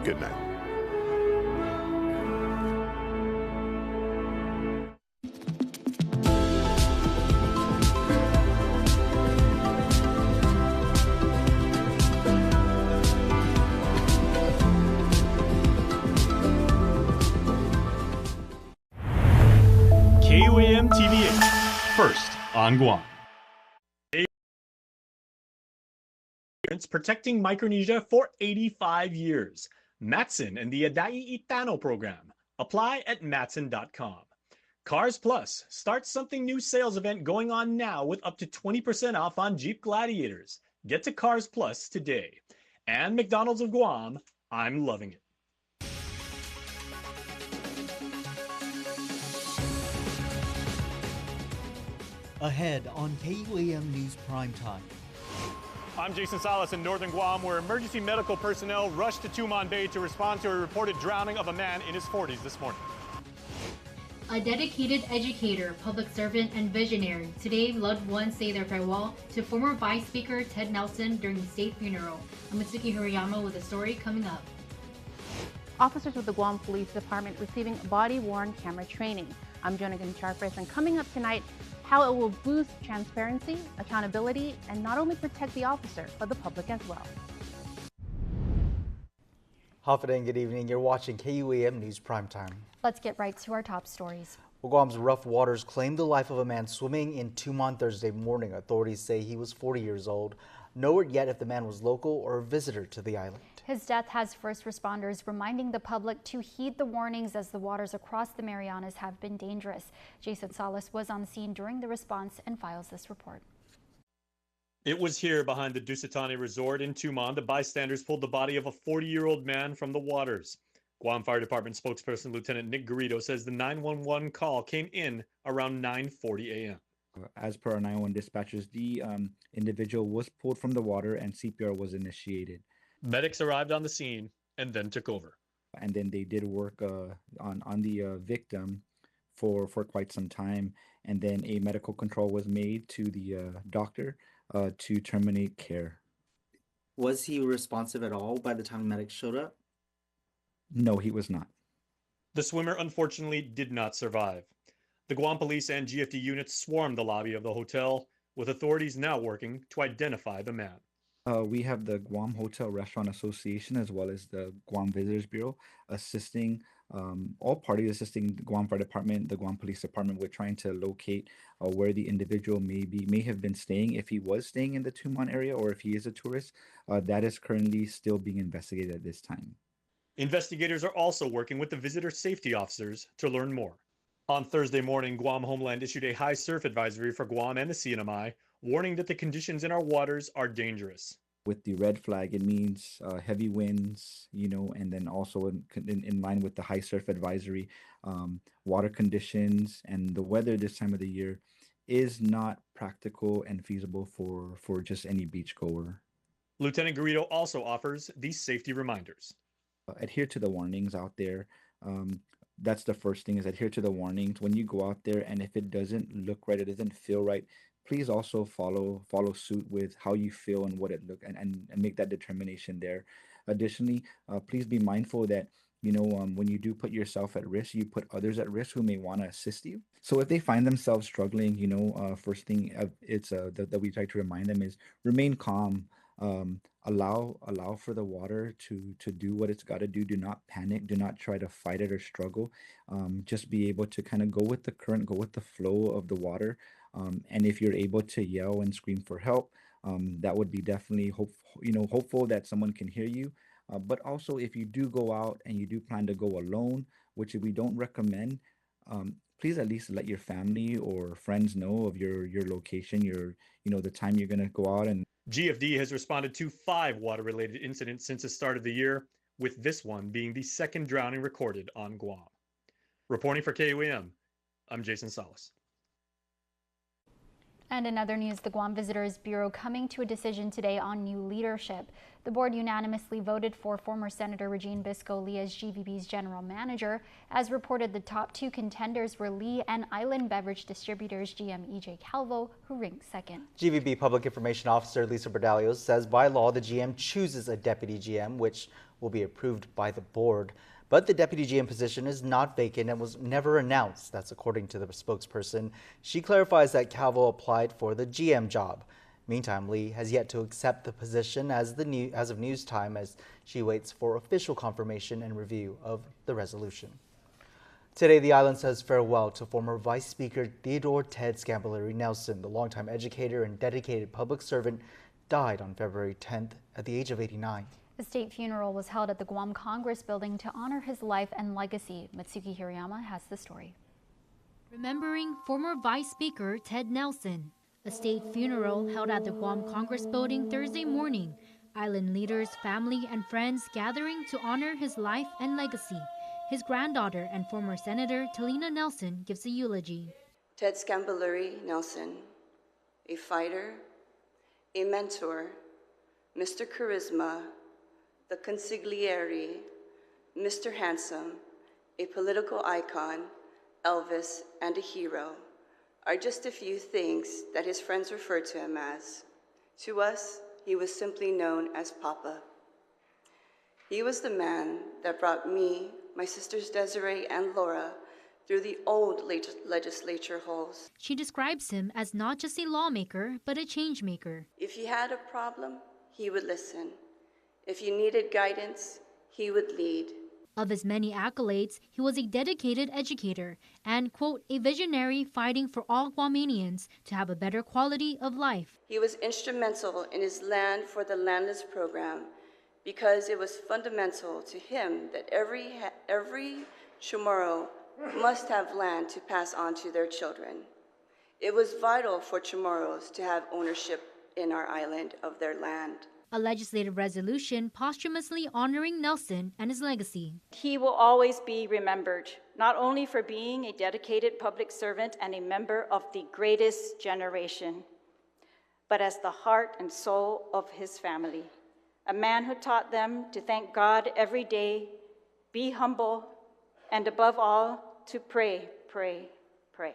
Good night. KUAM TV8, first on Guam. Protecting Micronesia for 85 years. Matson and the Adai Itano program. Apply at matson.com. Cars Plus starts something new sales event going on now with up to 20% off on Jeep Gladiators. Get to Cars Plus today. And McDonald's of Guam, I'm loving it. Ahead on KUAM News Primetime. I'm Jason Salas in northern Guam, where emergency medical personnel rushed to Tuman Bay to respond to a reported drowning of a man in his 40s this morning. A dedicated educator, public servant, and visionary. Today, loved ones say their farewell to former Vice Speaker Ted Nelson during the state funeral. I'm Mitsuki Hirayama with a story coming up. Officers with the Guam Police Department receiving body-worn camera training. I'm Jonagan Charfres, and coming up tonight, how it will boost transparency, accountability, and not only protect the officer, but the public as well. Hafid and good evening. You're watching KUAM News Primetime. Let's get right to our top stories. Well, Guam's rough waters claimed the life of a man swimming in Tuman Thursday morning. Authorities say he was 40 years old. No word yet if the man was local or a visitor to the island. His death has first responders reminding the public to heed the warnings as the waters across the Marianas have been dangerous. Jason Salas was on scene during the response and files this report. It was here behind the Dusitani Resort in Tuman. The bystanders pulled the body of a 40-year-old man from the waters. Guam Fire Department spokesperson Lieutenant Nick Garrido says the 911 call came in around 9:40 a.m. As per our 911 dispatchers, the individual was pulled from the water and CPR was initiated. Medics arrived on the scene and then took over. And then they did work on the victim for quite some time. And then a medical control was made to the doctor to terminate care. Was he responsive at all by the time medics showed up? No, he was not. The swimmer unfortunately did not survive. The Guam Police and GFD units swarmed the lobby of the hotel, with authorities now working to identify the man. We have the Guam Hotel Restaurant Association as well as the Guam Visitors Bureau assisting, all parties assisting the Guam Fire Department, the Guam Police Department with trying to locate where the individual may have been staying, if he was staying in the Tuman area or if he is a tourist. That is currently still being investigated at this time. Investigators are also working with the visitor safety officers to learn more. On Thursday morning, Guam Homeland issued a high surf advisory for Guam and the CNMI, warning that the conditions in our waters are dangerous. With the red flag, it means heavy winds, and then also in line with the high surf advisory, water conditions and the weather this time of the year is not practical and feasible for just any beachgoer. Lieutenant Garrido also offers these safety reminders. Adhere to the warnings out there. That's the first thing, is adhere to the warnings. When you go out there and if it doesn't look right, it doesn't feel right, please also follow suit with how you feel and what it look and make that determination there. Additionally, please be mindful that when you do put yourself at risk, you put others at risk who may want to assist you. So if they find themselves struggling, first thing that we try to remind them is remain calm. Allow for the water to do what it's got to do. Do not panic. Do not try to fight it or struggle. Just be able to kind of go with the current, go with the flow of the water. And if you're able to yell and scream for help, that would be definitely hopeful that someone can hear you. But also, if you do go out and you do plan to go alone, which we don't recommend, please at least let your family or friends know of your location, the time you're going to go out. And GFD has responded to 5 water-related incidents since the start of the year, with this one being the second drowning recorded on Guam. Reporting for KUAM, I'm Jason Salas. And in other news, the Guam Visitors Bureau coming to a decision today on new leadership. The board unanimously voted for former Senator Regine Bisco Lee as GVB's general manager. As reported, the top 2 contenders were Lee and Island Beverage Distributors GM EJ Calvo, who ranked second. GVB Public Information Officer Lisa Berdalios says by law the GM chooses a deputy GM, which will be approved by the board. But the deputy GM position is not vacant and was never announced. That's according to the spokesperson. She clarifies that Calvo applied for the GM job. Meantime, Lee has yet to accept the position as of news time as she waits for official confirmation and review of the resolution. Today, the island says farewell to former Vice Speaker Theodore Ted Scamballeri Nelson. The longtime educator and dedicated public servant died on February 10th at the age of 89. The state funeral was held at the Guam Congress building to honor his life and legacy. Mitsuki Hirayama has the story. Remembering former Vice Speaker Ted Nelson. A state funeral held at the Guam Congress building Thursday morning. Island leaders, family, and friends gathering to honor his life and legacy. His granddaughter and former Senator Talina Nelson gives a eulogy. Ted Scamballeri Nelson, a fighter, a mentor, Mr. Charisma, the consigliere, Mr. Handsome, a political icon, Elvis, and a hero are just a few things that his friends referred to him as. To us, he was simply known as Papa. He was the man that brought me, my sisters Desiree and Laura, through the old legislature halls. She describes him as not just a lawmaker, but a change maker. If you had a problem, he would listen. If you needed guidance, he would lead. Of his many accolades, he was a dedicated educator and, quote, a visionary fighting for all Guamanians to have a better quality of life. He was instrumental in his Land for the Landless program because it was fundamental to him that every Chamorro must have land to pass on to their children. It was vital for Chamorros to have ownership in our island of their land. A legislative resolution posthumously honoring Nelson and his legacy. He will always be remembered, not only for being a dedicated public servant and a member of the greatest generation, but as the heart and soul of his family. A man who taught them to thank God every day, be humble, and above all, to pray, pray, pray.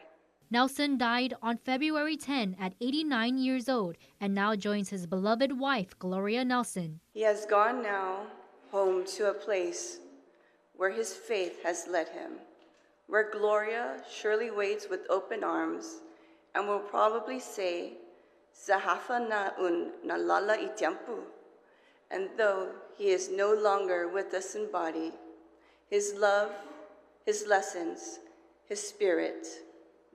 Nelson died on February 10 at 89 years old and now joins his beloved wife, Gloria Nelson. He has gone now home to a place where his faith has led him, where Gloria surely waits with open arms and will probably say, Zahafa na un nalala itiampu. And though he is no longer with us in body, his love, his lessons, his spirit,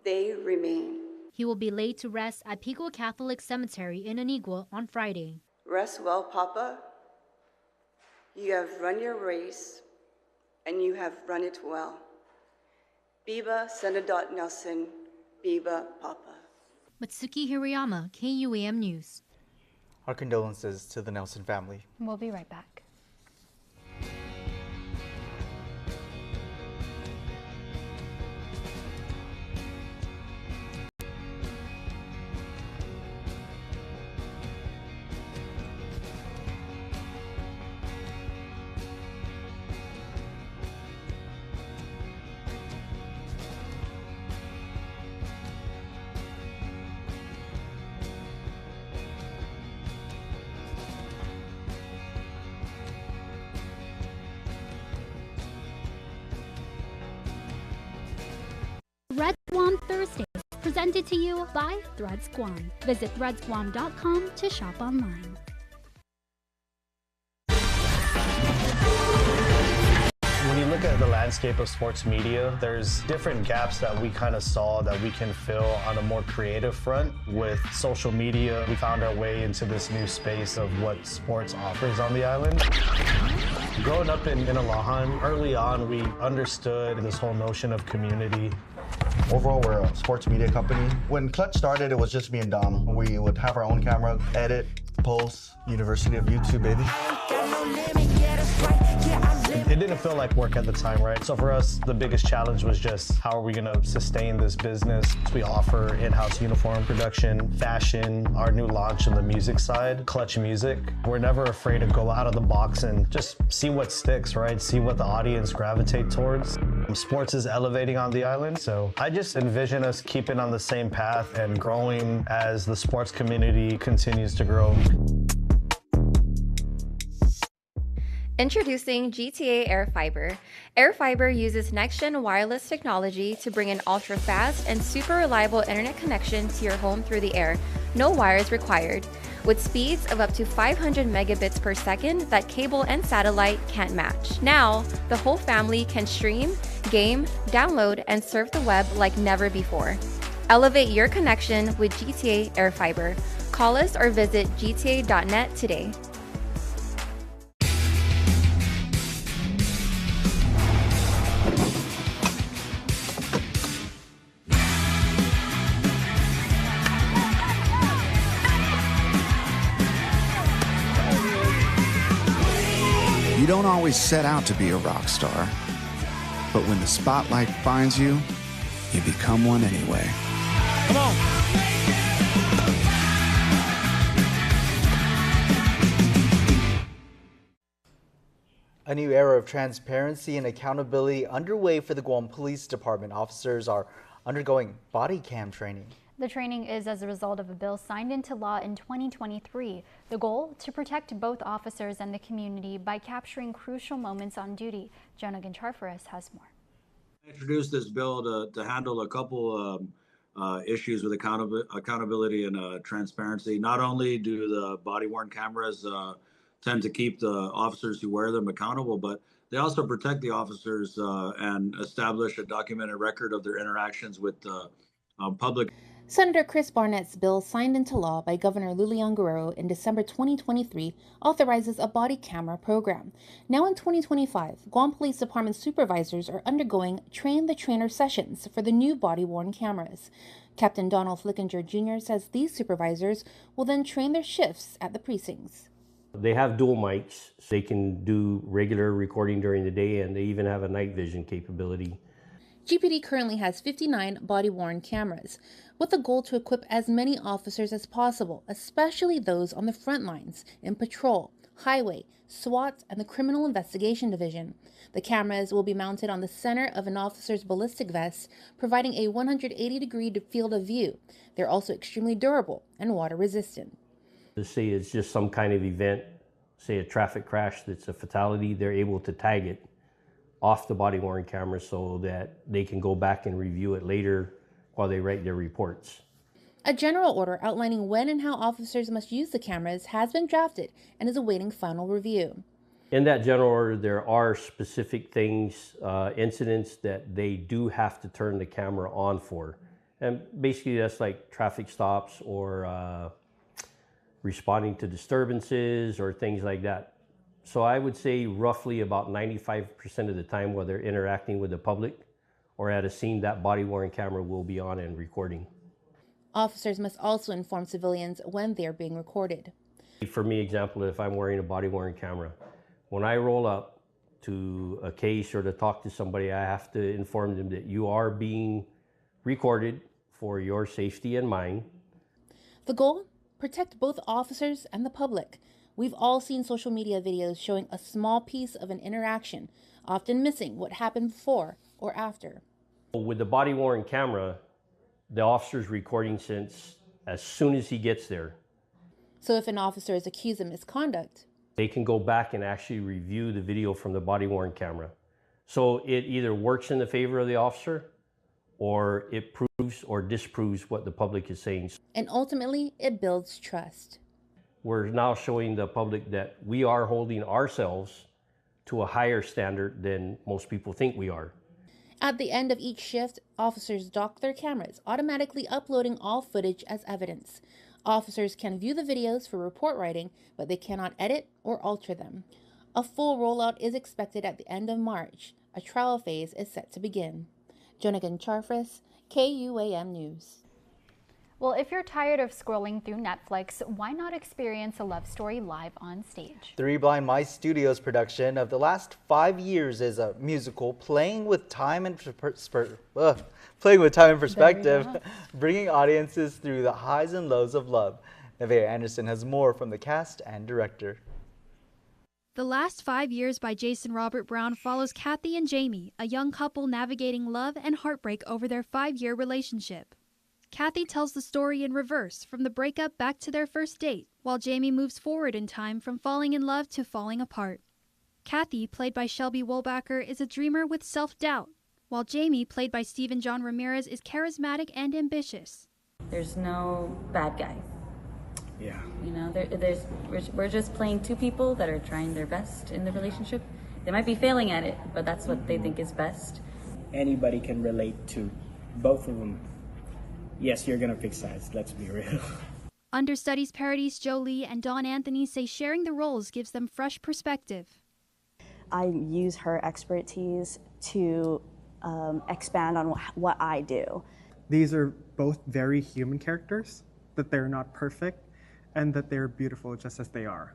they remain. He will be laid to rest at Pico Catholic Cemetery in Anigua on Friday. Rest well, Papa. You have run your race, and you have run it well. Biba Senadot Nelson, Biba Papa. Mitsuki Hirayama, KUAM News. Our condolences to the Nelson family. We'll be right back. Threads Guam Thursdays, presented to you by Threads Guam. Visit threadsguam.com to shop online. When you look at the landscape of sports media, there's different gaps that we kind of saw that we can fill on a more creative front. With social media, we found our way into this new space of what sports offers on the island. Growing up in Alahan, early on we understood this whole notion of community. Overall, we're a sports media company. When Clutch started, it was just me and Dom. We would have our own camera, edit, post, University of YouTube, baby. It didn't feel like work at the time, right? So for us, the biggest challenge was just how are we going to sustain this business? We offer in-house uniform production, fashion, our new launch in the music side, Clutch Music. We're never afraid to go out of the box and just see what sticks, right? See what the audience gravitate towards. Sports is elevating on the island, so I just envision us keeping on the same path and growing as the sports community continues to grow. Introducing GTA Air Fiber. Air Fiber uses next-gen wireless technology to bring an ultra-fast and super reliable internet connection to your home through the air. No wires required. With speeds of up to 500 megabits per second that cable and satellite can't match. Now, the whole family can stream, game, download, and surf the web like never before. Elevate your connection with GTA Air Fiber. Call us or visit gta.net today. You don't always set out to be a rock star, but when the spotlight finds you, you become one anyway. Come on. A new era of transparency and accountability underway for the Guam Police Department. Officers are undergoing body cam training. The training is as a result of a bill signed into law in 2023. The goal, to protect both officers and the community by capturing crucial moments on duty. Jonah Gonçalves has more. I introduced this bill to handle a couple issues with accountability and transparency. Not only do the body-worn cameras tend to keep the officers who wear them accountable, but they also protect the officers and establish a documented record of their interactions with the public. Senator Chris Barnett's bill, signed into law by Governor Lulian Guerrero in December 2023, authorizes a body camera program. Now in 2025, Guam Police Department supervisors are undergoing train-the-trainer sessions for the new body-worn cameras. Captain Donald Flickinger Jr. says these supervisors will then train their shifts at the precincts. They have dual mics, so they can do regular recording during the day, and they even have a night vision capability. GPD currently has 59 body-worn cameras, with the goal to equip as many officers as possible, especially those on the front lines in patrol, highway, SWAT, and the Criminal Investigation Division. The cameras will be mounted on the center of an officer's ballistic vest, providing a 180-degree field of view. They're also extremely durable and water-resistant. Let's say it's just some kind of event, say a traffic crash that's a fatality, they're able to tag it off the body-worn camera so that they can go back and review it later while they write their reports. A general order outlining when and how officers must use the cameras has been drafted and is awaiting final review. In that general order, there are specific things, incidents that they do have to turn the camera on for. And basically that's like traffic stops or responding to disturbances or things like that. So I would say roughly about 95% of the time while they're interacting with the public or at a scene, that body-worn camera will be on and recording. Officers must also inform civilians when they're being recorded. For me, example, if I'm wearing a body-worn camera, when I roll up to a case or to talk to somebody, I have to inform them that you are being recorded for your safety and mine. The goal? Protect both officers and the public. We've all seen social media videos showing a small piece of an interaction, often missing what happened before or after. With the body-worn camera, the officer's recording since as soon as he gets there. So if an officer is accused of misconduct, they can go back and actually review the video from the body-worn camera. So it either works in the favor of the officer or it proves or disproves what the public is saying. And ultimately, it builds trust. We're now showing the public that we are holding ourselves to a higher standard than most people think we are. At the end of each shift, officers dock their cameras, automatically uploading all footage as evidence. Officers can view the videos for report writing, but they cannot edit or alter them. A full rollout is expected at the end of March. A trial phase is set to begin. Jonah Gonçalves, KUAM News. Well, if you're tired of scrolling through Netflix, why not experience a love story live on stage? Three Blind Mice Studios production of the last 5 years is a musical playing with time and perspective, bringing audiences through the highs and lows of love. Nevaeh Anderson has more from the cast and director. The Last 5 Years by Jason Robert Brown follows Kathy and Jamie, a young couple navigating love and heartbreak over their 5-year relationship. Kathy tells the story in reverse, from the breakup back to their first date, while Jamie moves forward in time from falling in love to falling apart. Kathy, played by Shelby Wolbacher, is a dreamer with self-doubt, while Jamie, played by Stephen John Ramirez, is charismatic and ambitious. There's no bad guy. Yeah. You know, we're just playing two people that are trying their best in the relationship. They might be failing at it, but that's what they think is best. Anybody can relate to both of them. Yes, you're gonna pick sides, let's be real. Understudies Paradise Jolie and Dawn Anthony say sharing the roles gives them fresh perspective. I use her expertise to expand on what I do. These are both very human characters, that they're not perfect, and that they're beautiful just as they are.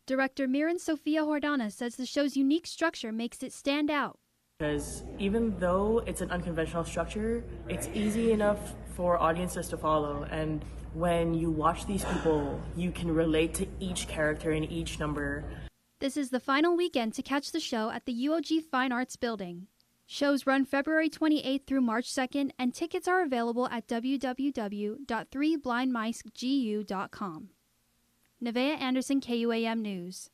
Director Miran Sofia Jordana says the show's unique structure makes it stand out. Because even though it's an unconventional structure, it's easy enough for audiences to follow. And when you watch these people, you can relate to each character in each number. This is the final weekend to catch the show at the UOG Fine Arts Building. Shows run February 28th through March 2nd, and tickets are available at www.3blindmicegu.com. Nevaeh Anderson, KUAM News.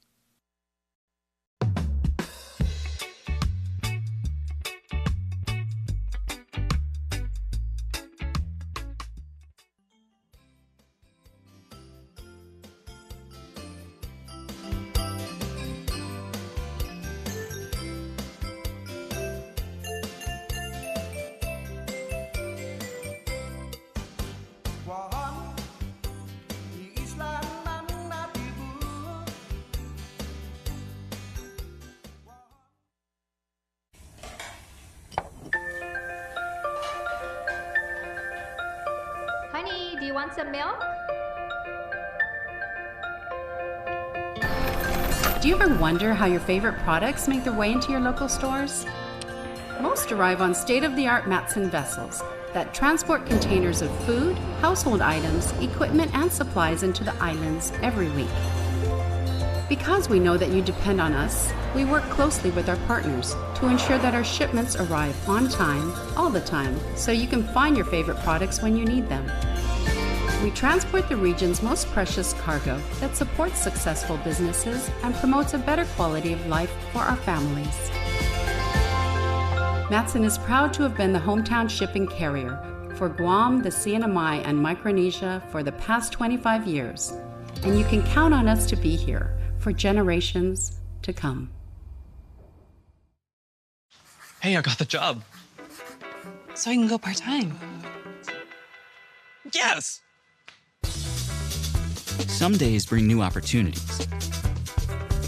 Honey, do you want some milk? Do you ever wonder how your favorite products make their way into your local stores? Most arrive on state-of-the-art Matson vessels that transport containers of food, household items, equipment, and supplies into the islands every week. Because we know that you depend on us, we work closely with our partners to ensure that our shipments arrive on time, all the time, so you can find your favorite products when you need them. We transport the region's most precious cargo that supports successful businesses and promotes a better quality of life for our families. Matson is proud to have been the hometown shipping carrier for Guam, the CNMI, and Micronesia for the past 25 years, and you can count on us to be here for generations to come. Hey, I got the job. So I can go part-time. Yes! Some days bring new opportunities.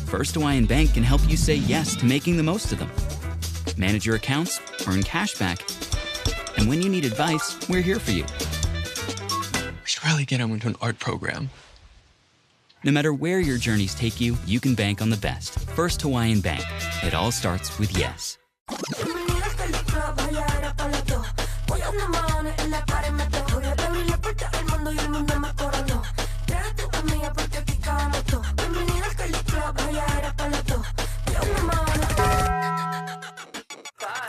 First Hawaiian Bank can help you say yes to making the most of them. Manage your accounts, earn cash back, and when you need advice, we're here for you. We should really get him into an art program. No matter where your journeys take you, you can bank on the best. First Hawaiian Bank. It all starts with yes.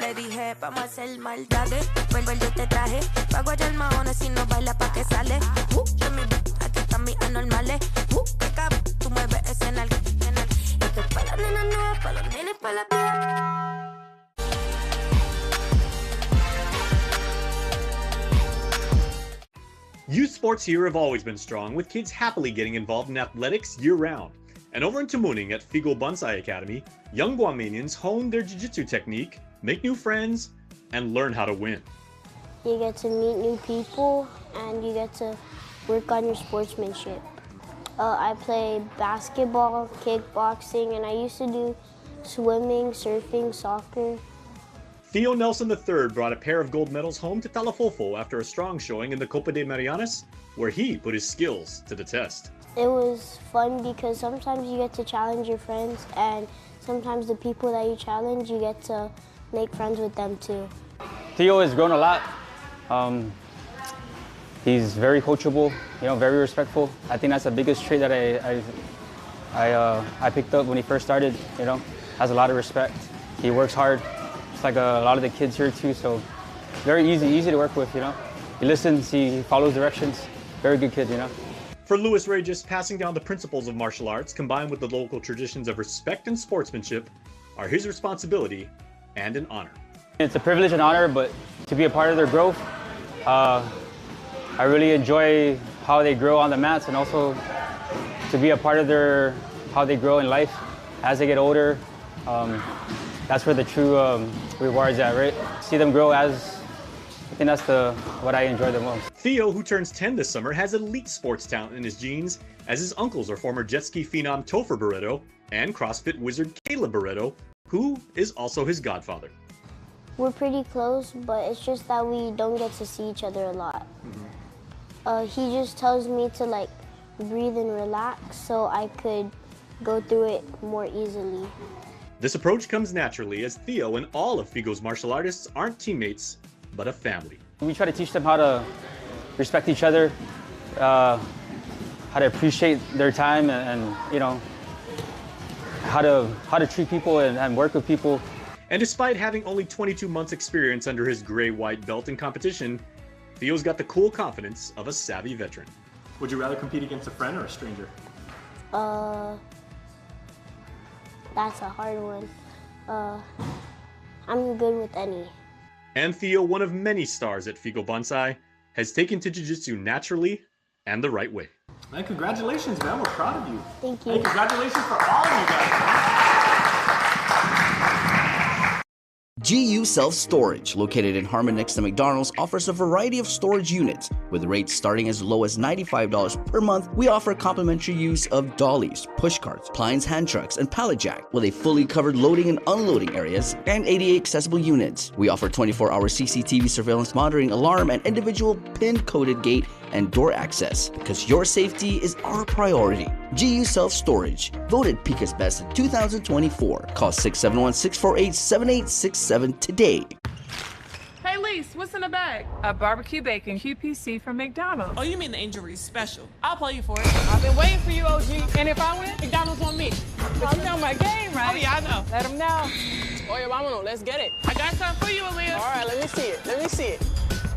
Le dije, vamos a hacer maldades. Vuelvo yo te traje. Pago allá el mahones si no baila pa' que sale. Aquí están mis anormales. Que cabrón, tú mueves ese nalga. Esto es pa' las nenas nuevas, pa' los nenes, pa' la tía. Youth sports here have always been strong, with kids happily getting involved in athletics year-round. And over in Tuman at Figo Bonsai Academy, young Guamanians hone their jiu-jitsu technique, make new friends, and learn how to win. You get to meet new people, and you get to work on your sportsmanship. I play basketball, kickboxing, and I used to do swimming, surfing, soccer. Theo Nelson III brought a pair of gold medals home to Talafofo after a strong showing in the Copa de Marianas, where he put his skills to the test. It was fun because sometimes you get to challenge your friends, and sometimes the people that you challenge, you get to make friends with them too. Theo has grown a lot. He's very coachable, very respectful. I think that's the biggest trait that I picked up when he first started. Has a lot of respect. He works hard, just like a lot of the kids here too. So very easy to work with. He listens, he follows directions. Very good kid. For Louis Regis, passing down the principles of martial arts combined with the local traditions of respect and sportsmanship are his responsibility and an honor. It's a privilege and honor, but to be a part of their growth, I really enjoy how they grow on the mats and also to be a part of how they grow in life as they get older. That's where the true reward's at, right? See them grow I think that's what I enjoy the most. Theo, who turns 10 this summer, has elite sports talent in his genes, as his uncles are former jet ski phenom Topher Barreto and CrossFit wizard Caleb Barreto, who is also his godfather. We're pretty close, but it's just that we don't get to see each other a lot. He just tells me to like breathe and relax so I could go through it more easily. This approach comes naturally as Theo and all of Figo's martial artists aren't teammates, but a family. We try to teach them how to respect each other, how to appreciate their time, and you know, how to treat people and work with people. And despite having only 22 months experience under his gray-white belt in competition, Theo's got the cool confidence of a savvy veteran. Would you rather compete against a friend or a stranger? That's a hard one. I'm good with any. And Theo, one of many stars at Figo Bonsai, has taken to jiu-jitsu naturally and the right way. Man, congratulations, man. We're proud of you. Thank you. Hey, congratulations for all of you guys. GU Self Storage, located in Harmon next to McDonald's, offers a variety of storage units. With rates starting as low as $95 per month, we offer complimentary use of dollies, push carts, Plines hand trucks, and pallet jack, with a fully covered loading and unloading areas and ADA accessible units. We offer 24-hour CCTV surveillance monitoring, alarm, and individual pin-coded gate and door access, because your safety is our priority. GU Self Storage, voted Pika's Best in 2024. Call 671-648-7867 today. Hey Lise, what's in the bag? A barbecue bacon QPC from McDonald's. Oh, you mean the Angel Reese special? I'll play you for it. I've been waiting for you, OG. And if I win, McDonald's on me. But you know my game, right? Oh yeah, I know. Let them know. Oye, vámonos, let's get it. I got something for you, Aaliyah. All right, let me see it. Let me see it.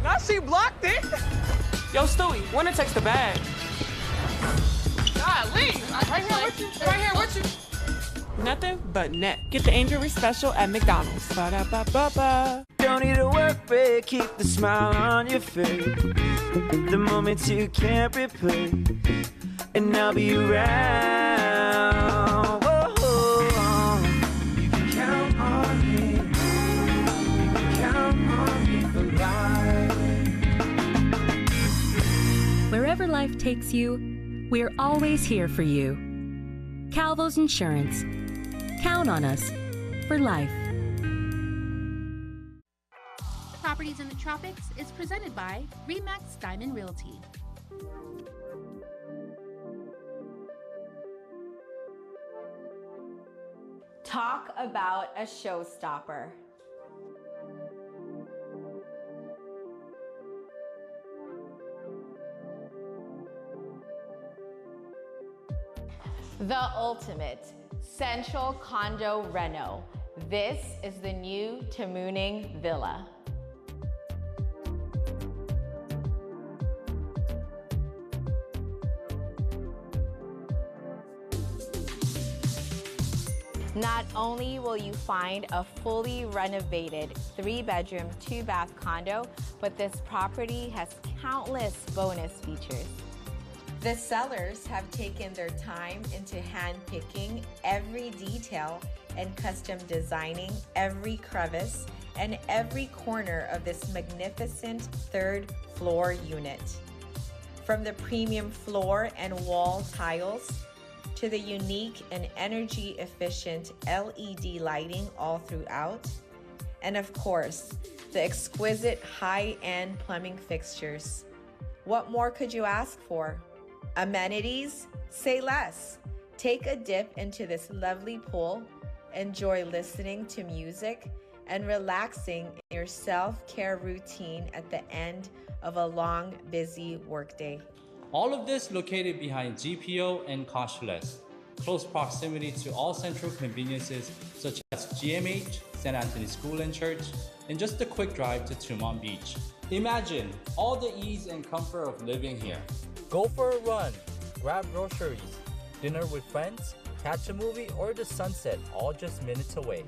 Now she blocked it. Yo, Stewie, when to text the bag? Golly, right here with you. Right here with you. Nothing but net. Get the Angel Reese special at McDonald's. Ba-da-ba-ba-ba. Don't need a work break, keep the smile on your face. The moments you can't replace, and I'll be around. Whoa. You can count on me. You can count on me for life. Wherever life takes you, we're always here for you. Calvo's Insurance. Count on us for life. Properties in the Tropics is presented by Remax Diamond Realty. Talk about a showstopper. The ultimate central condo reno. This is the new Tuman Villa. Not only will you find a fully renovated 3-bedroom, 2-bath condo, but this property has countless bonus features. The sellers have taken their time into hand-picking every detail and custom designing every crevice and every corner of this magnificent 3rd-floor unit. From the premium floor and wall tiles to the unique and energy-efficient LED lighting all throughout, and of course, the exquisite high-end plumbing fixtures. What more could you ask for? Amenities? Say less. Take a dip into this lovely pool, enjoy listening to music, and relaxing in your self-care routine at the end of a long, busy workday. All of this located behind GPO and Cashless. Close proximity to all central conveniences such as GMH, St. Anthony School and Church, and just a quick drive to Tuman Beach. Imagine all the ease and comfort of living here. Go for a run, grab groceries, dinner with friends, catch a movie, or the sunset, all just minutes away.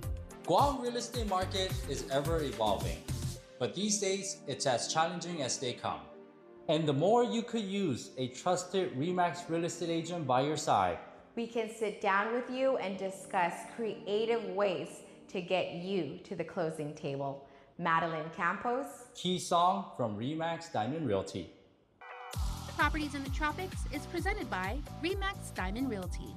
Guam real estate market is ever evolving, but these days it's as challenging as they come. And the more you could use a trusted RE/MAX real estate agent by your side, we can sit down with you and discuss creative ways to get you to the closing table. Madeline Campos, Key Song from RE/MAX Diamond Realty. Properties in the Tropics is presented by RE/MAX Diamond Realty.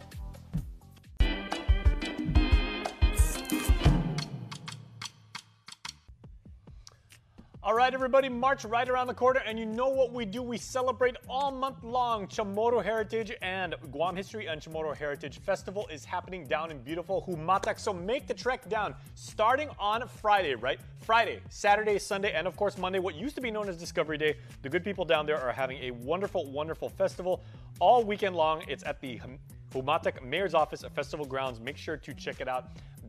All right, everybody, March right around the corner, and you know what we do. We celebrate all month long. Chamorro Heritage and Guam History and Chamorro Heritage Festival is happening down in beautiful Humatak. So make the trek down starting on Friday, right? Friday, Saturday, Sunday, and of course Monday, what used to be known as Discovery Day. The good people down there are having a wonderful, wonderful festival all weekend long. It's at the Humatak Mayor's Office at Festival Grounds. Make sure to check it out.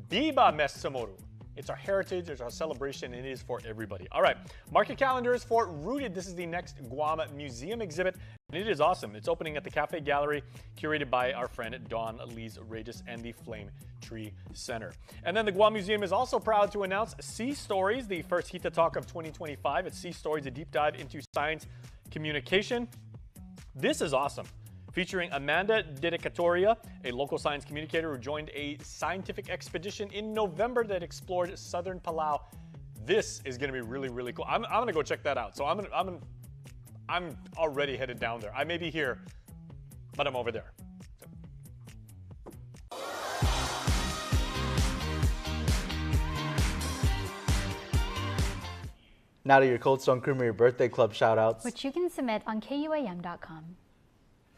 Biba Mes Chamorro. It's our heritage, it's our celebration, and it is for everybody. All right, mark your calendars for Rooted. This is the next Guam Museum exhibit, and it is awesome. It's opening at the Cafe Gallery, curated by our friend Dawn Lees Regis and the Flame Tree Center. And then the Guam Museum is also proud to announce Sea Stories, the first HITA Talk of 2025. It's Sea Stories, a deep dive into science communication. This is awesome. Featuring Amanda Dedicatoria, a local science communicator who joined a scientific expedition in November that explored southern Palau. This is going to be really, really cool. I'm going to go check that out. So I'm already headed down there. I may be here, but I'm over there. Now to your Cold Stone Creamery Birthday Club shoutouts, which you can submit on KUAM.com.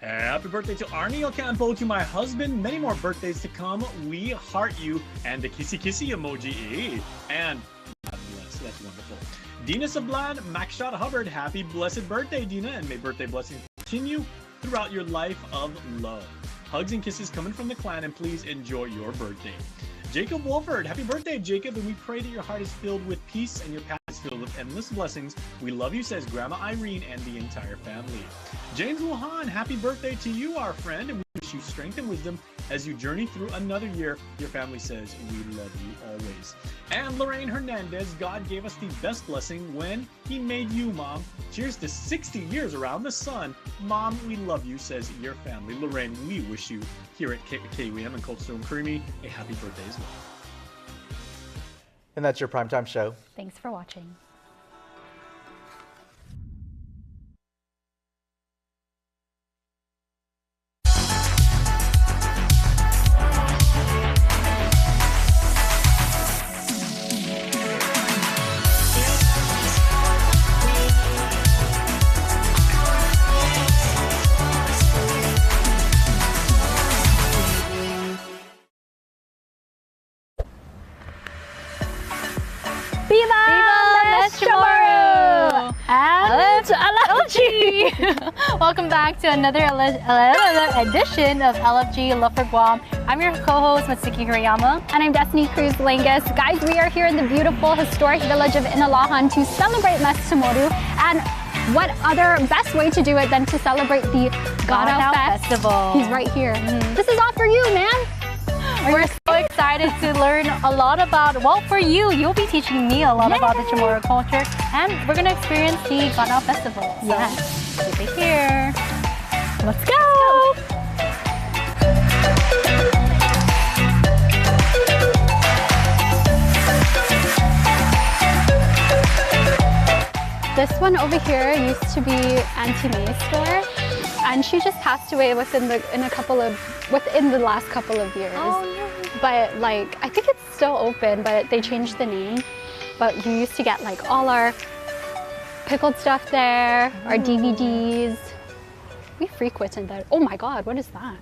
Happy birthday to Arnie Ocampo, to my husband. Many more birthdays to come. We heart you. And the kissy kissy emoji. And God bless. That's wonderful. Dina Sablan, Maxshot Hubbard. Happy blessed birthday, Dina. And may birthday blessings continue throughout your life of love. Hugs and kisses coming from the clan, and please enjoy your birthday. Jacob Wolford, happy birthday, Jacob, and we pray that your heart is filled with peace and your path is filled with endless blessings. We love you, says Grandma Irene and the entire family. James Luhan, happy birthday to you, our friend, and we wish you strength and wisdom as you journey through another year. Your family says we love you always. And Lorraine Hernandez, God gave us the best blessing when He made you, Mom. Cheers to 60 years around the sun. Mom, we love you, says your family. Lorraine, we wish you here at KUAM and Cold Stone Creamery a happy birthday as well. And that's your primetime show. Thanks for watching. Welcome back to another edition of LFG Love for Guam. I'm your co-host, Matsuki Hirayama. And I'm Destiny Cruz Langus. Guys, we are here in the beautiful historic village of Inalahan to celebrate Mes Chamorro. And what other best way to do it than to celebrate the Ganaw Festival? He's right here. This is all for you, man. We're so excited to learn a lot about, well, for you, you'll be teaching me a lot about the Chamorro culture, and we're going to experience the Ganaw Festival. So, yes. Keep it here. Let's go! This one over here used to be Auntie May's store, and she just passed away within the last couple of years. Oh, no. But like, I think it's still open, but they changed the name. But you used to get like all our pickled stuff there, our DVDs. We frequented that. Oh my God, what is that?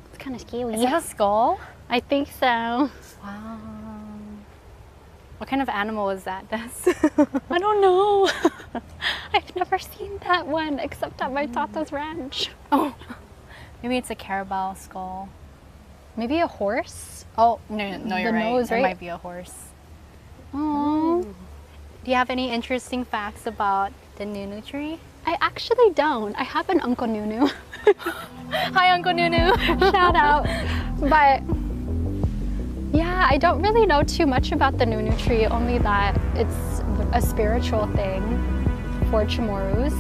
It's kind of scary. Is it a skull? I think so. Wow. What kind of animal is that, Des? I don't know. I've never seen that one except at my Tata's ranch. Oh, maybe it's a carabao skull. Maybe a horse? Oh, no, you're right. Nose, right. It might be a horse. Oh. Do you have any interesting facts about The Nunu tree? I actually don't. I have an Uncle Nunu. Hi, Uncle Nunu. Shout out. But yeah, I don't really know too much about the Nunu tree, only that it's a spiritual thing for Chamorros.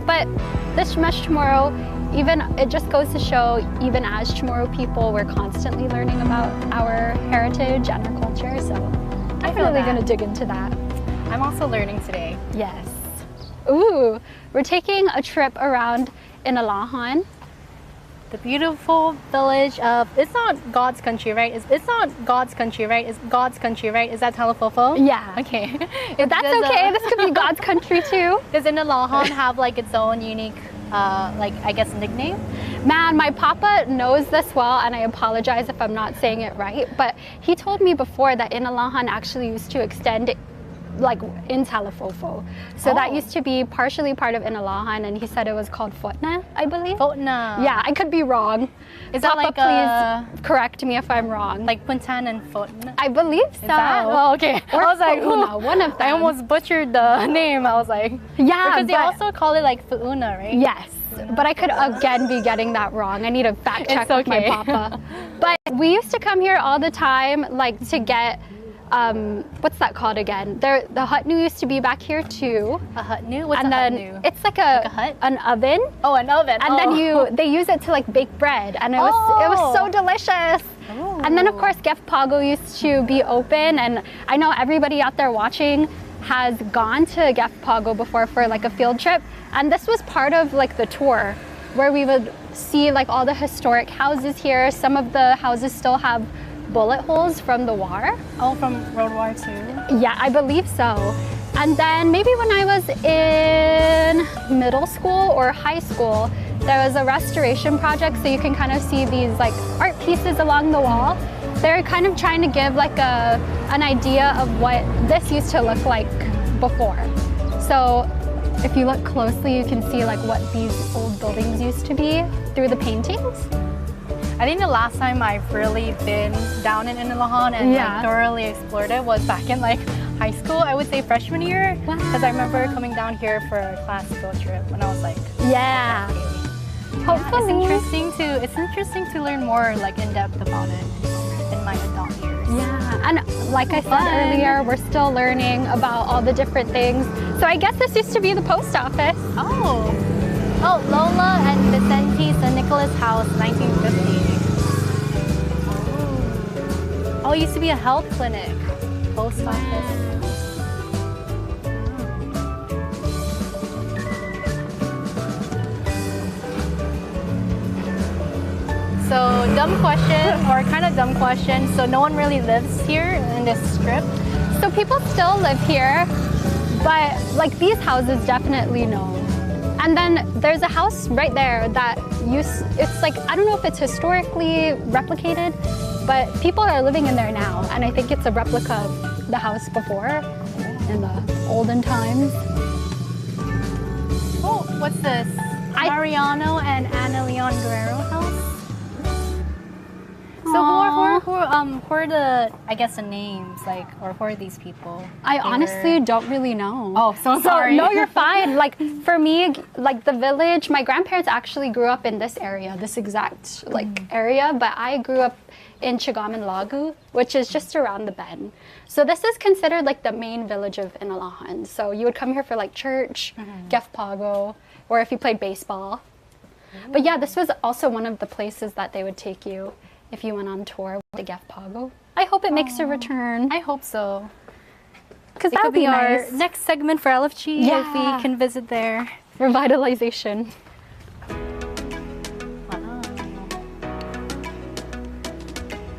But this Shemesh Chamorro, even it just goes to show, even as Chamorro people, we're constantly learning about our heritage and our culture. So definitely gonna dig into that. I'm also learning today. Yes. Ooh, we're taking a trip around Inalahan. The beautiful village of, it's not God's country, right? It's not God's country, right? It's God's country, right? Is that Talafofo? Yeah. Okay. But that's okay. This could be God's country too. Does Inalahan have like its own unique, like I guess, nickname? Man, my papa knows this well, and I apologize if I'm not saying it right, but he told me before that Inalahan actually used to extend like in Talafofo. So that used to be partially part of Inalahan, and he said it was called Fotna, I believe. Fotna. Yeah, I could be wrong. Is Papa, that like please correct me if I'm wrong. Like Puntan and Fotna? I believe so. Is that? Oh, okay. Or I was like, Fuuna, one of them. I almost butchered the name. I was like, yeah, because they also call it like Fuuna, right? Yes. But I could again be getting that wrong. I need to fact check with my papa. But we used to come here all the time, like to get what's that called again? The hutnu used to be back here too. A hutnu? What's and a then hutnu? it's like a hut? an oven. Oh, an oven. And then they use it to like bake bread, and it was so delicious. Oh. And then of course Gef Pago used to be open, and I know everybody out there watching has gone to Gef Pago before for like a field trip, and this was part of like the tour where we would see like all the historic houses here. Some of the houses still have bullet holes from the war. Oh, from World War II? Yeah, I believe so. And then maybe when I was in middle school or high school, there was a restoration project, so you can kind of see these like art pieces along the wall. They're kind of trying to give like an idea of what this used to look like before. So if you look closely, you can see like what these old buildings used to be through the paintings. I think the last time I've really been down in Inalahan and like thoroughly explored it was back in like high school. I would say freshman year, because I remember coming down here for a class field trip when I was like, hopefully. It's interesting to learn more like in depth about it in my adult years. Yeah, and like I said earlier, we're still learning about all the different things. So I guess this used to be the post office. Oh, Lola and Vicente San Nicolas House, 1950. Oh, it used to be a health clinic. Post office. So, dumb question, or kind of dumb question. So, no one really lives here in this strip? So, people still live here, but like these houses definitely no. And then there's a house right there that it's like, I don't know if it's historically replicated, but people are living in there now. And I think it's a replica of the house before in the olden times. Oh, what's this? Mariano and Ana Leon Guerrero house? So who are the, I guess, the names, like, or who are these people? I honestly don't really know. Oh, so sorry. No, you're fine. Like, for me, like the village, my grandparents actually grew up in this area, this exact area, but I grew up in Chigaman Lagu, which is just around the bend. So this is considered like the main village of Inalahan. So you would come here for like church, Gef Pago, or if you played baseball. But yeah, this was also one of the places that they would take you if you went on tour with the Gef Pago. I hope it makes a return. I hope so. Because that that would would be nice. our next segment for LFG if we can visit there. Revitalization.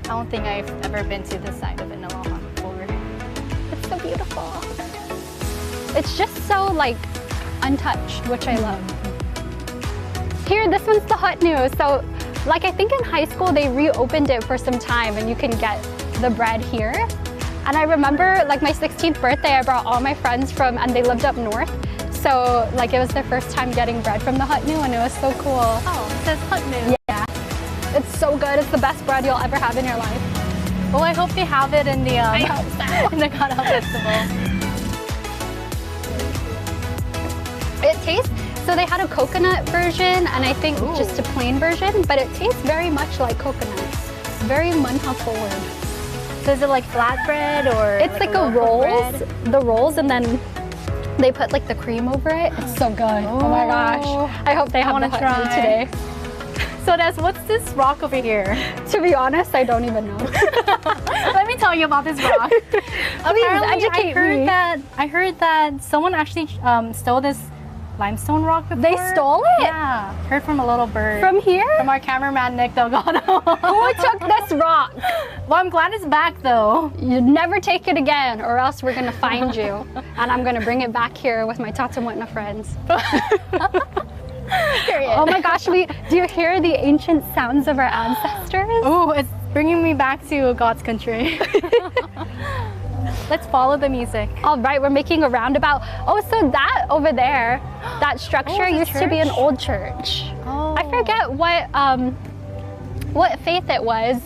I don't think I've ever been to this side of Inalahan before. It's so beautiful. It's just so like untouched, which I love. Here, this one's the hutnu. So like I think in high school they reopened it for some time and you can get the bread here. And I remember like my 16th birthday, I brought all my friends and they lived up north. So like it was their first time getting bread from the hutnu and it was so cool. Oh, it says hutnu. Yeah. It's so good. It's the best bread you'll ever have in your life. Well, I hope they have it in the in the Ghana Festival. It tastes, so they had a coconut version and I think just a plain version, but it tastes very much like coconut. Very manha forward. So is it like flatbread or? It's like a rolls, the rolls, and then they put like the cream over it. It's so good. Oh my gosh. I hope they have the hot food today. So what's this rock over here? To be honest, I don't even know. Let me tell you about this rock. Apparently, educate me. I heard that someone actually stole this limestone rock before. They stole it? Yeah. Heard from a little bird. From here? From our cameraman, Nick Delgado. Who took this rock? Well, I'm glad it's back though. You never take it again or else we're gonna find you. And I'm gonna bring it back here with my Tatamutna friends. Oh my gosh, do you hear the ancient sounds of our ancestors? Oh, it's bringing me back to God's country. Let's follow the music. All right, we're making a roundabout. Oh, so that over there, that structure used to be an old church. Oh. I forget what faith it was,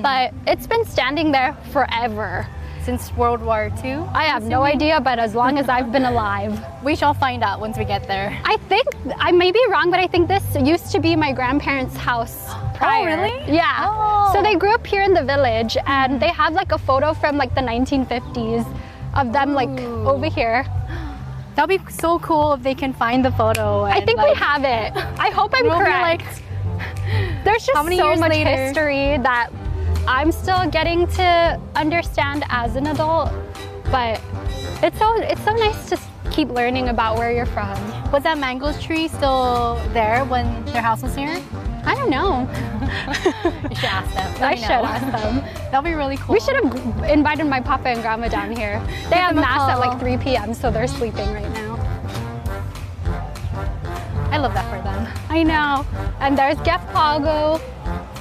but it's been standing there forever. Since World War II? I have no idea, but as long as I've been alive. We shall find out once we get there. I think, I may be wrong, but I think this used to be my grandparents' house prior. Oh, really? Yeah. Oh. So they grew up here in the village, and they have like a photo from like the 1950s of them like over here. That'd be so cool if they can find the photo. I think we have it. I hope I'm correct. There's just so much history that I'm still getting to understand as an adult, but it's so nice to keep learning about where you're from. Was that mango tree still there when their house was here? I don't know. You should ask them. I should ask them. That'd be really cool. We should have invited my papa and grandma down here. They have mass at like 3 p.m., so they're sleeping right now. I love that for them. I know. And there's Gef Pago.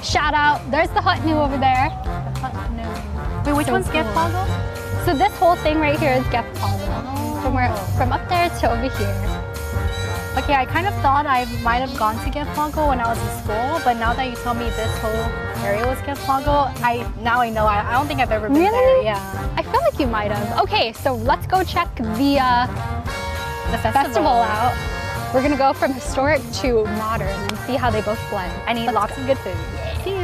Shout out. There's the Hut New over there. Wait, which one's cool. Gef Pago? So this whole thing right here is Gef Pago. From up there to over here. Okay, I kind of thought I might have gone to Gef Pago when I was in school, but now that you tell me this whole area was Gef Pago, now I know. I don't think I've ever been there. Yeah. I feel like you might have. Okay, so let's go check the festival out. We're gonna go from historic to modern and see how they both blend. I need lots of good food. Yeah. See you.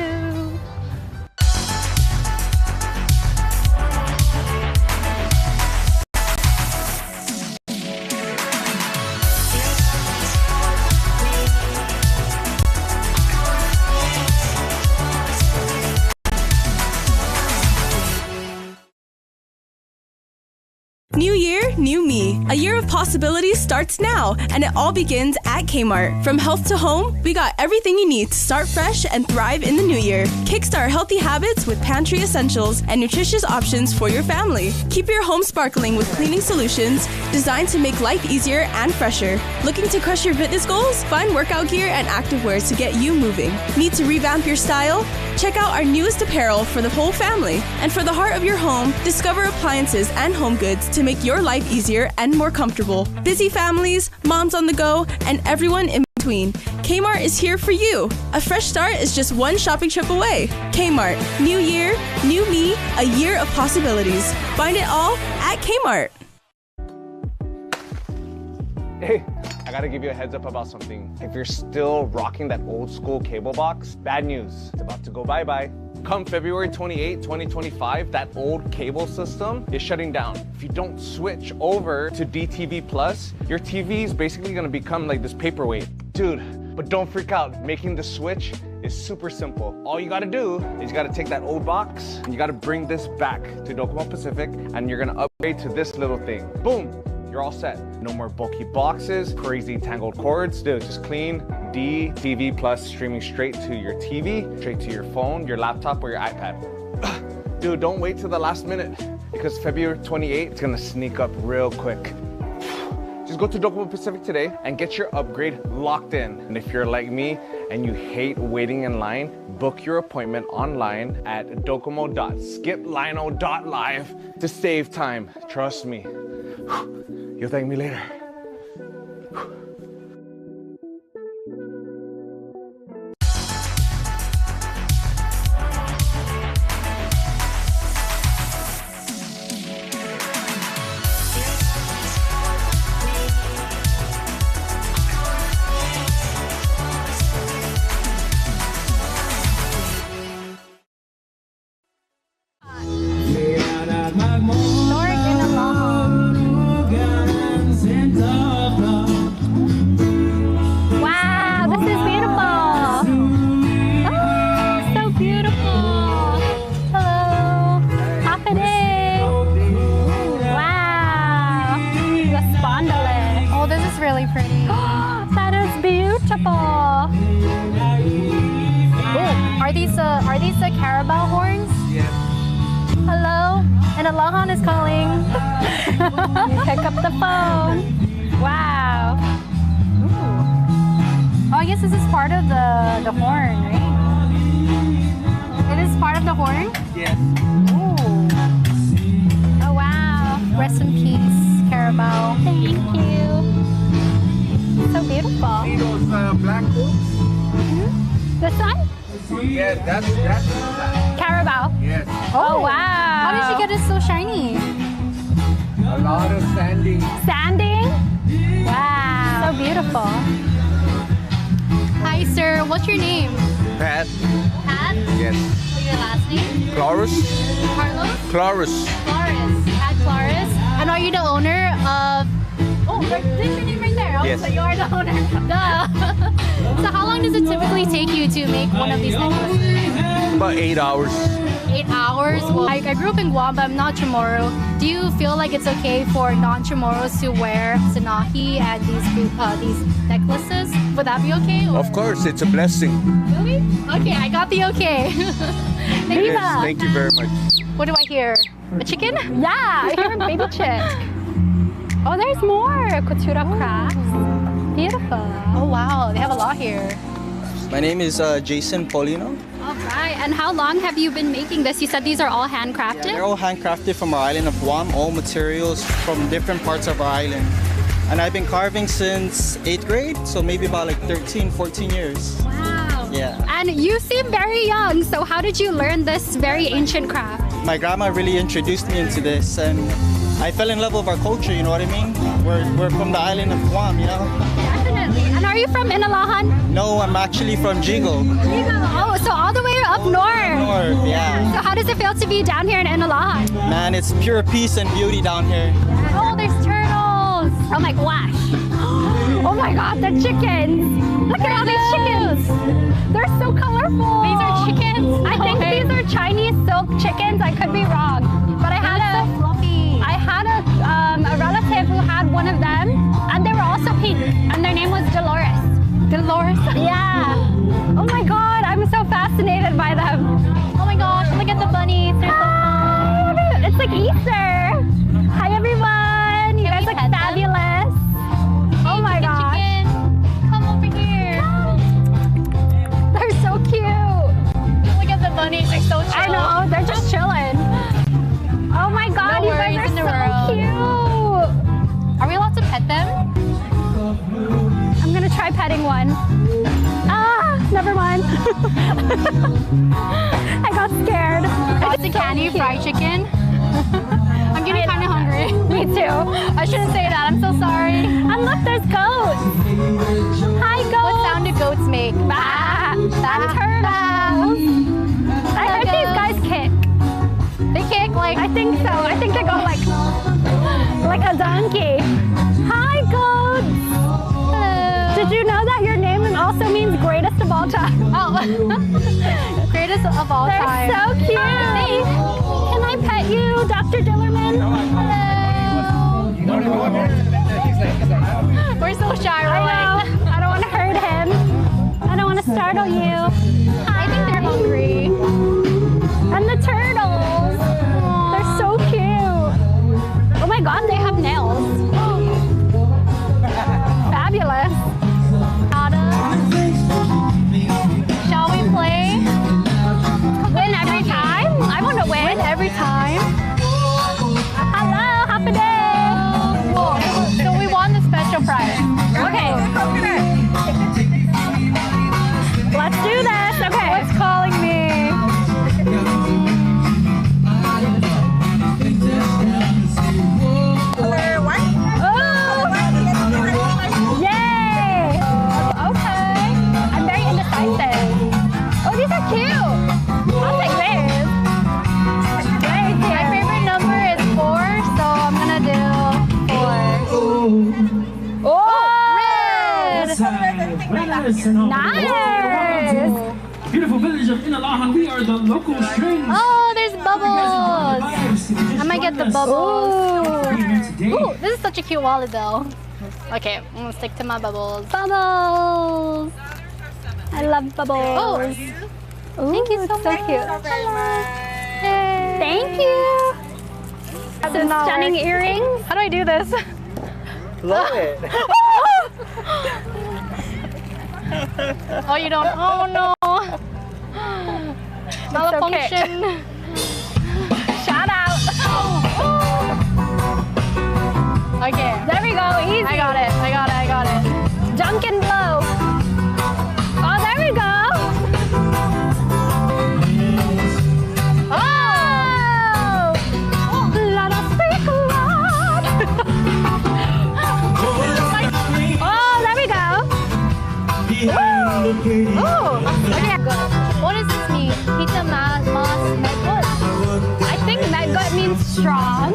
New year, new me. A year of possibilities starts now, and it all begins at Kmart. From health to home, we got everything you need to start fresh and thrive in the new year. Kickstart healthy habits with pantry essentials and nutritious options for your family. Keep your home sparkling with cleaning solutions designed to make life easier and fresher. Looking to crush your fitness goals? Find workout gear and activewear to get you moving. Need to revamp your style? Check out our newest apparel for the whole family. And for the heart of your home, discover appliances and home goods to make your life easier and more comfortable. Busy families, moms on the go, and everyone in between. Kmart is here for you. A fresh start is just one shopping trip away. Kmart. New year, new me, a year of possibilities. Find it all at Kmart. Hey, I gotta give you a heads up about something. If you're still rocking that old school cable box, bad news. It's about to go bye-bye. Come February 28, 2025, that old cable system is shutting down. If you don't switch over to DTV Plus, your TV is basically gonna become like this paperweight. Dude, but don't freak out. Making the switch is super simple. All you gotta do is you gotta take that old box and you gotta bring this back to Docomo Pacific and you're gonna upgrade to this little thing. Boom, you're all set. No more bulky boxes, crazy tangled cords. Dude, just clean DTV Plus streaming straight to your TV, straight to your phone, your laptop, or your iPad. Dude, don't wait till the last minute because February 28th, it's gonna sneak up real quick. Just go to Docomo Pacific today and get your upgrade locked in. And if you're like me and you hate waiting in line, book your appointment online at docomo.skiplino.live to save time. Trust me. You'll thank me later. really pretty. That is beautiful. Ooh, are these the Carabao horns? Yes. Hello, and Alahan is calling. Pick up the phone. Wow. Ooh. Oh, I guess this is part of the horn, right? It is part of the horn? Yes. Ooh. Oh wow. Rest in peace, Carabao. Thank you. So beautiful. See those black hoops? This one? Yes, that's Carabao. Yes. Oh wow. How did you get it so shiny? A lot of sanding. Sanding? Wow. So beautiful. Hi sir, what's your name? Pat. Pat? Yes. What's your last name? Cloris. Carlos? Cloris. Claris. Pat Claris. And are you the owner of... Oh, there's your name right there. Oh, Yes. so you are the owner. Duh. So how long does it typically take you to make one of these necklaces? About 8 hours. 8 hours? Well, I grew up in Guam, but I'm not Chamorro. Do you feel like it's okay for non-Chamorros to wear sanahi and these necklaces? Would that be okay? Or? Of course, it's a blessing. Really? Okay, I got the okay. Thank you. Yes, thank you very much. What do I hear? A chicken? Yeah, I hear a baby chick. Oh, there's more coutura crafts. Beautiful. Oh wow, they have a lot here. My name is Jason Polino. All right, and how long have you been making this? You said these are all handcrafted? They're all handcrafted from our island of Guam, all materials from different parts of our island. And I've been carving since 8th grade, so maybe about like 13, 14 years. Wow. Yeah. And you seem very young, so how did you learn this very ancient craft? My grandma really introduced me into this, and I fell in love with our culture, you know what I mean? We're from the island of Guam, you know? Definitely. And are you from Inalahan? No, I'm actually from Jigo. Oh, so all the way up north. North, yeah. So how does it feel to be down here in Inalahan? Man, it's pure peace and beauty down here. Oh, there's turtles. Oh my gosh. Oh my god, the chickens. Look at all these chickens. They're so colorful. These are chickens? I think these are Chinese silk chickens. I could be wrong. But I had a relative who had one of them, and they were also pink, and their name was Dolores. Dolores? Yeah. Oh my god, I'm so fascinated by them. Oh my gosh, look at the bunnies. They're so fun. It's like Easter. Hi everyone. You guys look fabulous. Oh my gosh. Come over here. They're so cute. Look at the bunnies. They're so chill. I know. They're just chilling. Oh my god, you guys are so cute. Are we allowed to pet them? I'm gonna try petting one. Ah, never mind. I got scared. It's a candy fried chicken. I'm getting kind of hungry. Me too. I shouldn't say that. I'm so sorry. And look, there's goats. Hi, goats. What sound do goats make? Bah. And turtles. I heard these guys kick. They kick like, I think so. I think they go like a donkey. Hi, goats. Hello. Did you know that your name also means greatest of all time? Oh, greatest of all time. They're so cute. Thanks. Can I pet you, Dr. Dillerman? Hello. We're so shy. I know. I don't want to hurt him. I don't want to startle you. I think they're hungry. And the turtles. They're so cute. Oh my god, they have nails. Fabulous. Shall we play? Win every time? I want to win every time. Hello, happy day. Cool. So we won the special prize. Okay. Let's do this. Okay. What's calling me? Nice! Beautiful village of Inalahan, we are the local strings. Oh, there's bubbles! I might get the bubbles. Ooh, this is such a cute wallet though. Okay, I'm gonna stick to my bubbles. Bubbles! I love bubbles. Oh. Ooh, thank you so much. Cute. Thank you. Some stunning earrings. How do I do this? Love it. Oh, you don't. Oh no. Malfunction. Okay. Shout out. Okay. There we go. Easy. I got it. Dunk and blow. Oh, there we go. Oh! Let us speak loud. Oh, there we go. Ooh. Okay, good. What does this mean? Pizza mas medgut. I think medgut means strong.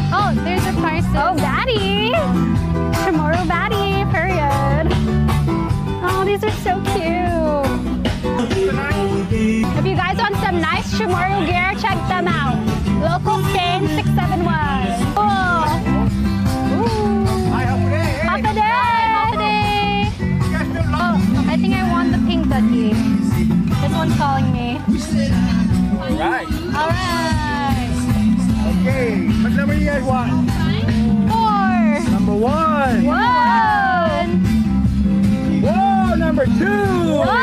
Oh, there's a person. Oh, Batty. Tomorrow Batty, period. Oh, these are so cute. If you guys want some nice Tomorrow gear, check them out. Local Stain 671. Oh. Happy day. Oh, I think I want the pink ducky. This one's calling me. All right. All right. Okay, what number do you guys want? 4. Number 1. 1. Whoa, number 2. Whoa.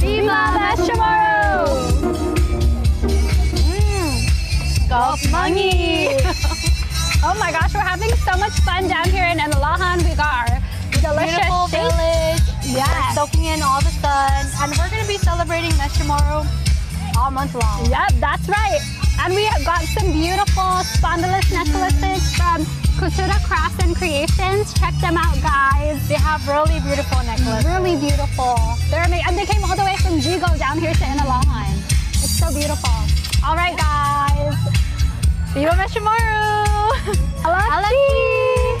Viva Best Tomorrow! Golf money! Oh my gosh, we're having so much fun down here in Inalahan. We got our delicious Beautiful steak. village. Yes. We're soaking in all the sun. And we're going to be celebrating Best Tomorrow all month long. Yep, that's right. And we have got some beautiful spondylus necklaces from Kusura Crafts and Creations. Check them out, guys. They have really beautiful necklaces. Really beautiful. They're amazing. And they came all the way from Jigo down here to Inalahan. It's so beautiful. All right, guys. Viva Best Tomorrow! Alachi!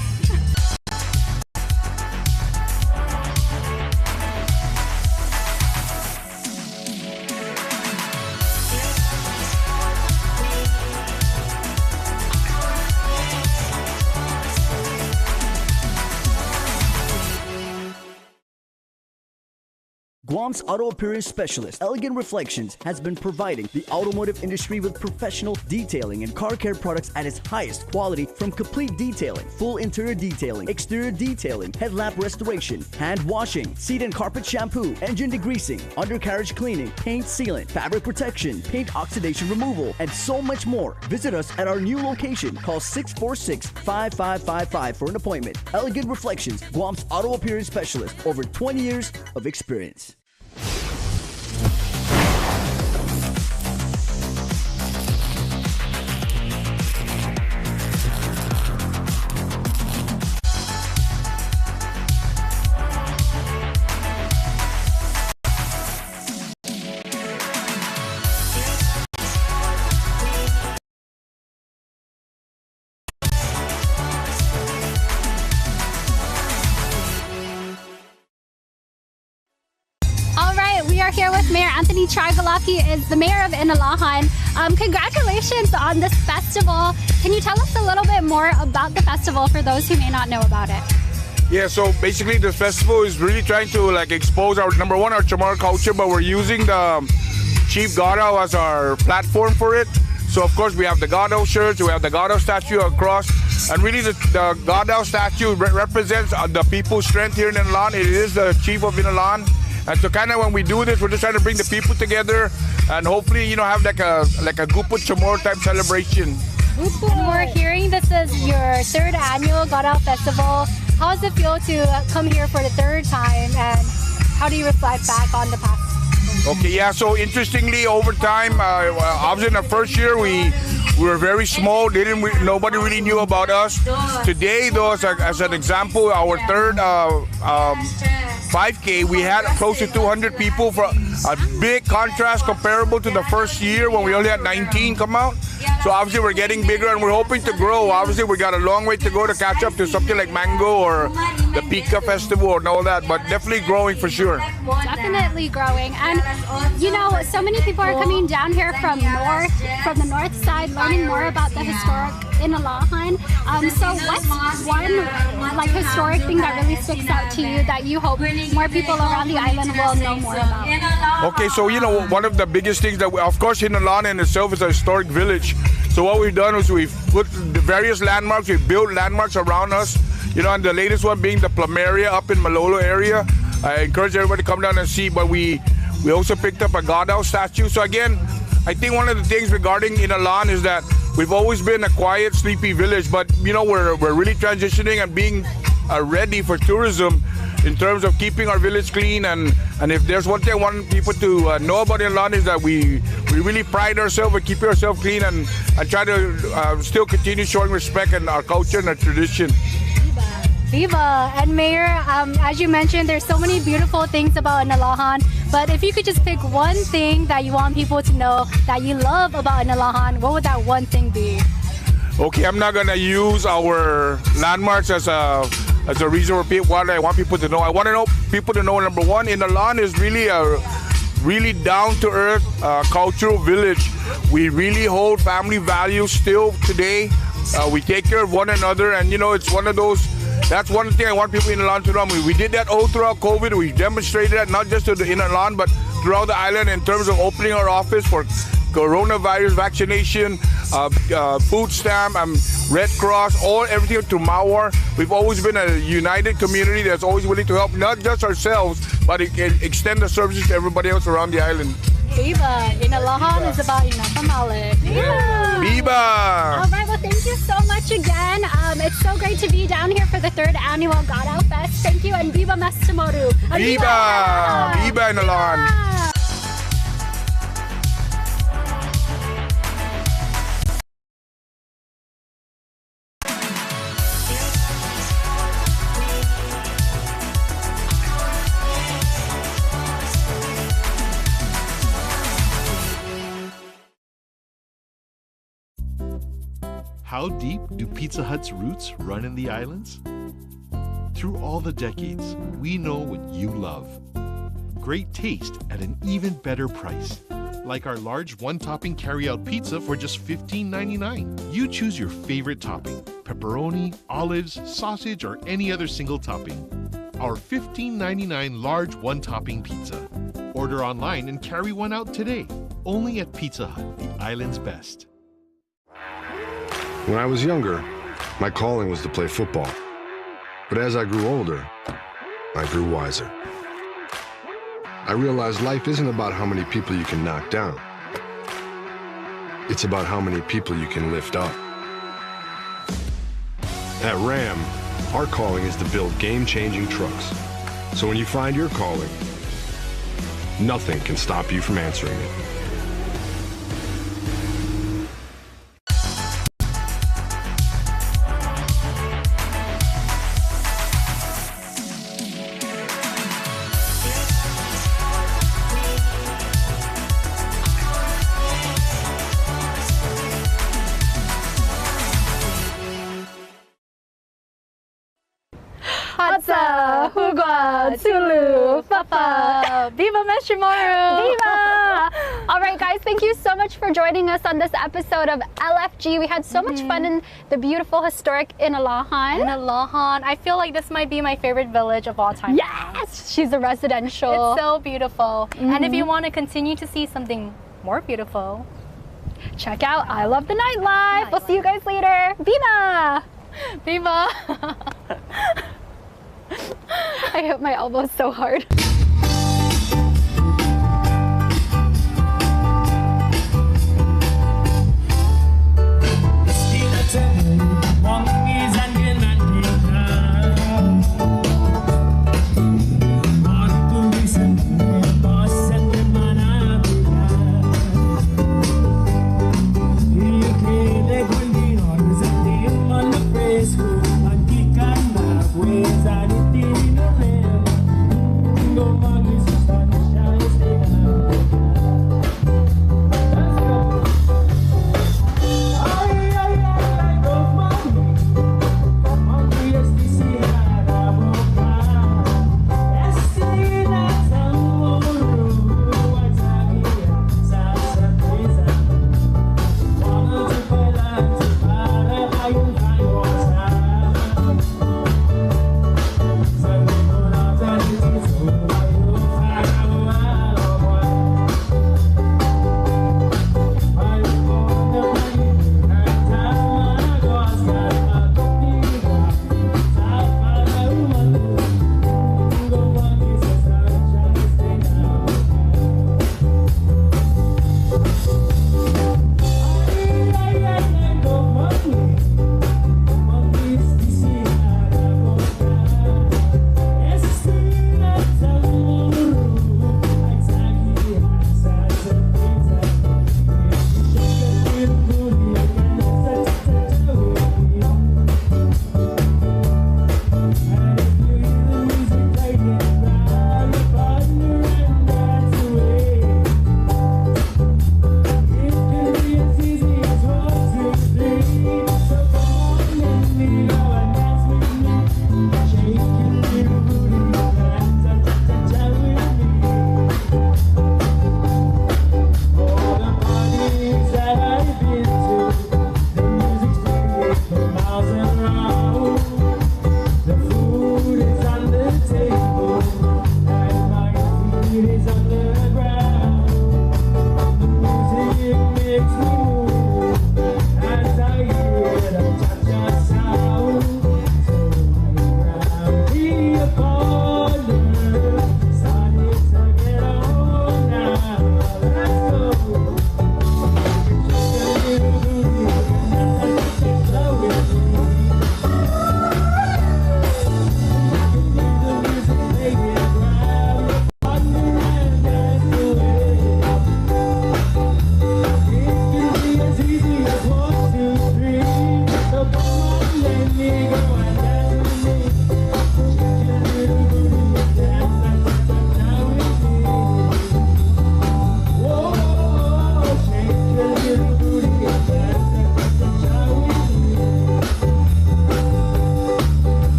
Guam's auto appearance specialist, Elegant Reflections, has been providing the automotive industry with professional detailing and car care products at its highest quality, from complete detailing, full interior detailing, exterior detailing, headlamp restoration, hand washing, seat and carpet shampoo, engine degreasing, undercarriage cleaning, paint sealant, fabric protection, paint oxidation removal, and so much more. Visit us at our new location. Call 646-5555 for an appointment. Elegant Reflections, Guam's auto appearance specialist, over 20 years of experience. We are here with Mayor Anthony Chargalaf. He is the mayor of Inalahan. Congratulations on this festival. Can you tell us a little bit more about the festival for those who may not know about it? Yeah, so basically this festival is really trying to expose our, number one, our Chamorro culture, but we're using the Chief Gado as our platform for it. So of course we have the Gado shirts, we have the Gado statue across, and really the Gado statue represents the people's strength here in Inalahan. It is the chief of Inalahan. And so kind of when we do this, we're just trying to bring the people together and hopefully, have like a Gupo Chamorro type celebration. And we're hearing this is your 3rd annual Gado Festival. How does it feel to come here for the 3rd time, and how do you reflect back on the past? Okay, yeah, so interestingly, over time, obviously in the first year, we We were very small. Nobody really knew about us. Today, though, as an example, our third 5K, we had close to 200 people, for a big contrast comparable to the first year when we only had 19 come out. So obviously we're getting bigger and we're hoping to grow. Obviously we got a long way to go to catch up to something like Mango or the Pika Festival and all that, but definitely growing for sure. Definitely growing. And you know, so many people are coming down here from the north side, learning more about the historic Inalahan. So what's one like historic thing that really sticks out to you that you hope more people around the island will know more about? Okay, so you know, one of the biggest things that of course Inalahan in itself is a historic village. So what we've done is we've put the various landmarks, we've built landmarks around us, you know, and the latest one being the Plumeria up in Malolo area. I encourage everybody to come down and see, but we also picked up a Godao statue. So again, I think one of the things regarding Inalahan is that we've always been a quiet, sleepy village, but you know, we're really transitioning and being ready for tourism in terms of keeping our village clean. And if there's one thing I want people to know about Inalahan is that we really pride ourselves and keep ourselves clean and try to still continue showing respect in our culture and our tradition. Viva! And Mayor, as you mentioned, there's so many beautiful things about Inalahan, but if you could just pick one thing that you want people to know that you love about Inalahan, what would that one thing be? Okay, I'm not gonna use our landmarks as a reason for what I want people to know. I want to know people to know, number one, Inalahan is really a down-to-earth cultural village. We really hold family values still today. We take care of one another, and you know, it's one of those. That's one thing I want people in Inalahan to know. We did that all throughout COVID. We demonstrated that not just to the Inalahan, but throughout the island in terms of opening our office for coronavirus vaccination, food stamp, Red Cross, everything to Mawar. We've always been a united community that's always willing to help not just ourselves, but extend the services to everybody else around the island. Viva! Inalahan is about Inapamalik. Viva! Viva! All right, well, thank you so much again. It's so great to be down here for the 3rd annual Godao Fest. Thank you, and Viva Mastamoru! Viva! Viva Inalahan! How deep do Pizza Hut's roots run in the islands? Through all the decades, we know what you love. Great taste at an even better price. Like our large one-topping carry-out pizza for just $15.99. You choose your favorite topping, pepperoni, olives, sausage, or any other single topping. Our $15.99 large one-topping pizza. Order online and carry one out today. Only at Pizza Hut, the island's best. When I was younger, my calling was to play football. But as I grew older, I grew wiser. I realized life isn't about how many people you can knock down. It's about how many people you can lift up. At Ram, our calling is to build game-changing trucks. So when you find your calling, nothing can stop you from answering it. Hatsa, Hugwa, Tulu, Papa, Viva Meshimaru! Viva! All right, guys, thank you so much for joining us on this episode of LFG. We had so much fun in the beautiful, historic Inalahan. Inalahan. I feel like this might be my favorite village of all time. Yes! She's a residential. It's so beautiful. And if you want to continue to see something more beautiful, check out I Love the Nightlife. We'll see you guys later. Viva! Viva! I hit my elbow so hard. You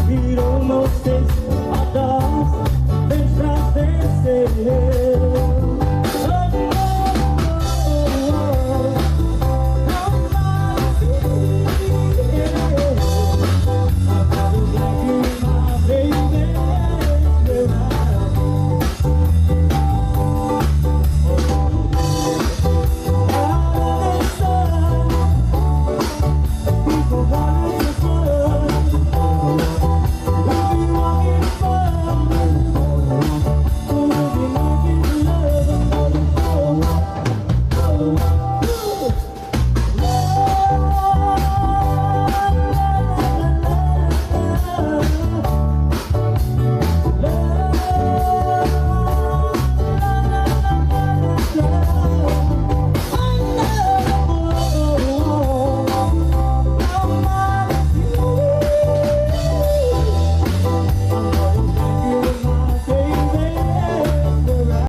It almost tastes